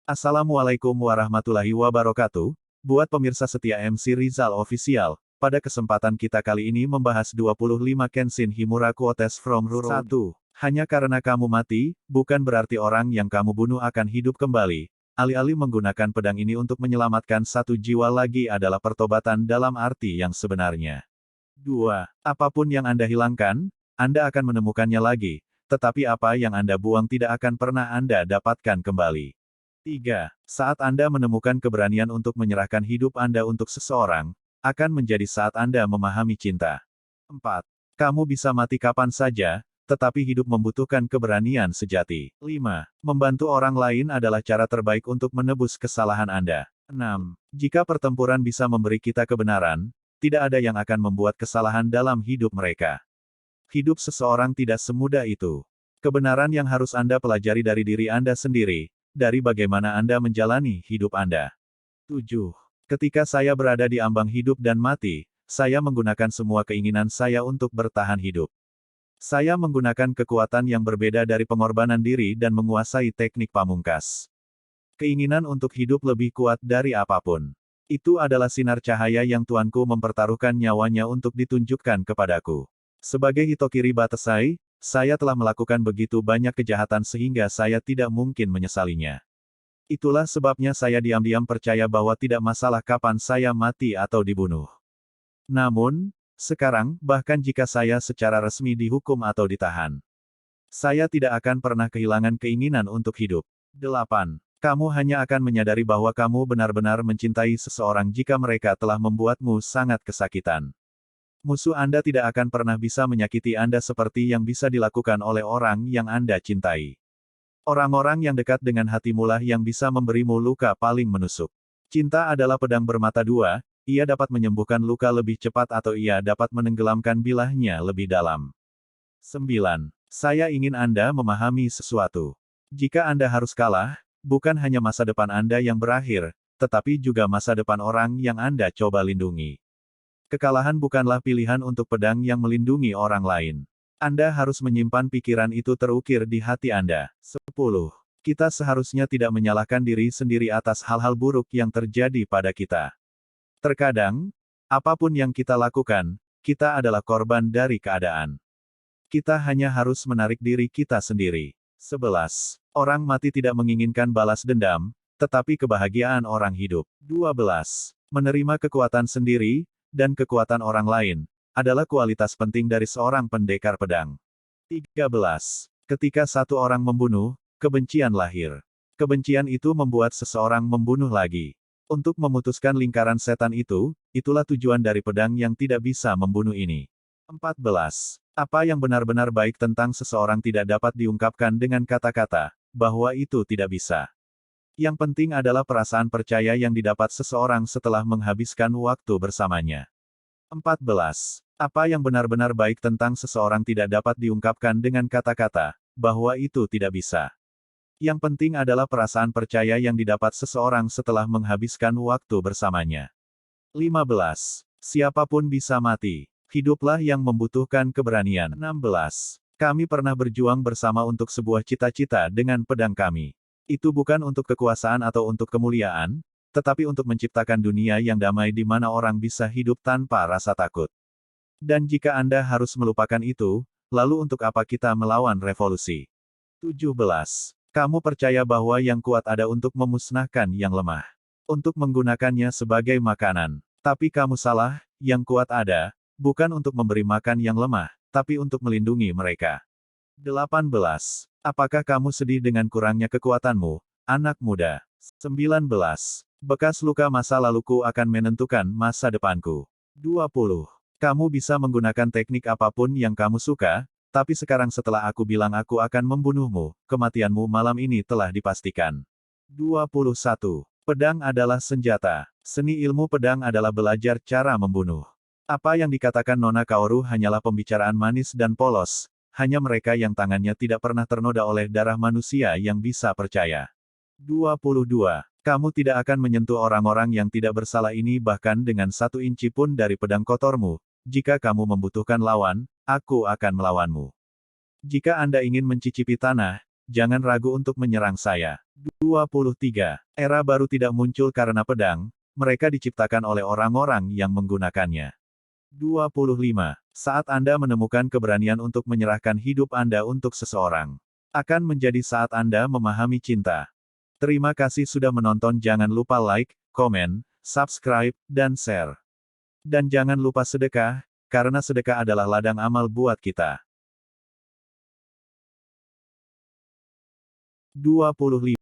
Assalamualaikum warahmatullahi wabarakatuh. Buat pemirsa setia MC Rizal Official, pada kesempatan kita kali ini membahas 25 Kenshin Himura Quotes from Rurouni. 1. Hanya karena kamu mati, bukan berarti orang yang kamu bunuh akan hidup kembali. Alih-alih menggunakan pedang ini untuk menyelamatkan satu jiwa lagi adalah pertobatan dalam arti yang sebenarnya. 2. Apapun yang Anda hilangkan, Anda akan menemukannya lagi, tetapi apa yang Anda buang tidak akan pernah Anda dapatkan kembali. 3. Saat Anda menemukan keberanian untuk menyerahkan hidup Anda untuk seseorang, akan menjadi saat Anda memahami cinta. 4. Kamu bisa mati kapan saja, tetapi hidup membutuhkan keberanian sejati. 5. Membantu orang lain adalah cara terbaik untuk menebus kesalahan Anda. 6. Jika pertempuran bisa memberi kita kebenaran, tidak ada yang akan membuat kesalahan dalam hidup mereka. Hidup seseorang tidak semudah itu. Kebenaran yang harus Anda pelajari dari diri Anda sendiri, dari bagaimana Anda menjalani hidup Anda. 7. Ketika saya berada di ambang hidup dan mati, saya menggunakan semua keinginan saya untuk bertahan hidup. Saya menggunakan kekuatan yang berbeda dari pengorbanan diri dan menguasai teknik pamungkas. Keinginan untuk hidup lebih kuat dari apapun. Itu adalah sinar cahaya yang Tuanku mempertaruhkan nyawanya untuk ditunjukkan kepadaku. Sebagai Hitokiri Batesai, saya telah melakukan begitu banyak kejahatan sehingga saya tidak mungkin menyesalinya. Itulah sebabnya saya diam-diam percaya bahwa tidak masalah kapan saya mati atau dibunuh. Namun, sekarang, bahkan jika saya secara resmi dihukum atau ditahan, saya tidak akan pernah kehilangan keinginan untuk hidup. 8. Kamu hanya akan menyadari bahwa kamu benar-benar mencintai seseorang jika mereka telah membuatmu sangat kesakitan. Musuh Anda tidak akan pernah bisa menyakiti Anda seperti yang bisa dilakukan oleh orang yang Anda cintai. Orang-orang yang dekat dengan hatimulah yang bisa memberimu luka paling menusuk. Cinta adalah pedang bermata dua, ia dapat menyembuhkan luka lebih cepat atau ia dapat menenggelamkan bilahnya lebih dalam. 9. Saya ingin Anda memahami sesuatu. Jika Anda harus kalah, bukan hanya masa depan Anda yang berakhir, tetapi juga masa depan orang yang Anda coba lindungi. Kekalahan bukanlah pilihan untuk pedang yang melindungi orang lain. Anda harus menyimpan pikiran itu terukir di hati Anda. 10. Kita seharusnya tidak menyalahkan diri sendiri atas hal-hal buruk yang terjadi pada kita. Terkadang, apapun yang kita lakukan, kita adalah korban dari keadaan. Kita hanya harus menarik diri kita sendiri. 11. Orang mati tidak menginginkan balas dendam, tetapi kebahagiaan orang hidup. 12. Menerima kekuatan sendiri, dan kekuatan orang lain, adalah kualitas penting dari seorang pendekar pedang. 13. Ketika satu orang membunuh, kebencian lahir. Kebencian itu membuat seseorang membunuh lagi. Untuk memutuskan lingkaran setan itu, itulah tujuan dari pedang yang tidak bisa membunuh ini. 14. Apa yang benar-benar baik tentang seseorang tidak dapat diungkapkan dengan kata-kata, bahwa itu tidak bisa. Yang penting adalah perasaan percaya yang didapat seseorang setelah menghabiskan waktu bersamanya. 14. Apa yang benar-benar baik tentang seseorang tidak dapat diungkapkan dengan kata-kata, bahwa itu tidak bisa. Yang penting adalah perasaan percaya yang didapat seseorang setelah menghabiskan waktu bersamanya. 15. Siapapun bisa mati. Hiduplah yang membutuhkan keberanian. 16. Kami pernah berjuang bersama untuk sebuah cita-cita dengan pedang kami. Itu bukan untuk kekuasaan atau untuk kemuliaan, tetapi untuk menciptakan dunia yang damai di mana orang bisa hidup tanpa rasa takut. Dan jika Anda harus melupakan itu, lalu untuk apa kita melawan revolusi? 17. Kamu percaya bahwa yang kuat ada untuk memusnahkan yang lemah. Untuk menggunakannya sebagai makanan. Tapi kamu salah, yang kuat ada, bukan untuk memberi makan yang lemah, tapi untuk melindungi mereka. 18. Apakah kamu sedih dengan kurangnya kekuatanmu, anak muda? 19. Bekas luka masa laluku akan menentukan masa depanku. 20. Kamu bisa menggunakan teknik apapun yang kamu suka, tapi sekarang setelah aku bilang aku akan membunuhmu, kematianmu malam ini telah dipastikan. 21. Pedang adalah senjata. Seni ilmu pedang adalah belajar cara membunuh. Apa yang dikatakan Nona Kaoru hanyalah pembicaraan manis dan polos, hanya mereka yang tangannya tidak pernah ternoda oleh darah manusia yang bisa percaya. 22. Kamu tidak akan menyentuh orang-orang yang tidak bersalah ini bahkan dengan 1 inci pun dari pedang kotormu. Jika kamu membutuhkan lawan, aku akan melawanmu. Jika Anda ingin mencicipi tanah, jangan ragu untuk menyerang saya. 23. Era baru tidak muncul karena pedang, mereka diciptakan oleh orang-orang yang menggunakannya. 25. Saat Anda menemukan keberanian untuk menyerahkan hidup Anda untuk seseorang, akan menjadi saat Anda memahami cinta. Terima kasih sudah menonton, jangan lupa like, komen, subscribe, dan share. Dan jangan lupa sedekah, karena sedekah adalah ladang amal buat kita. 25.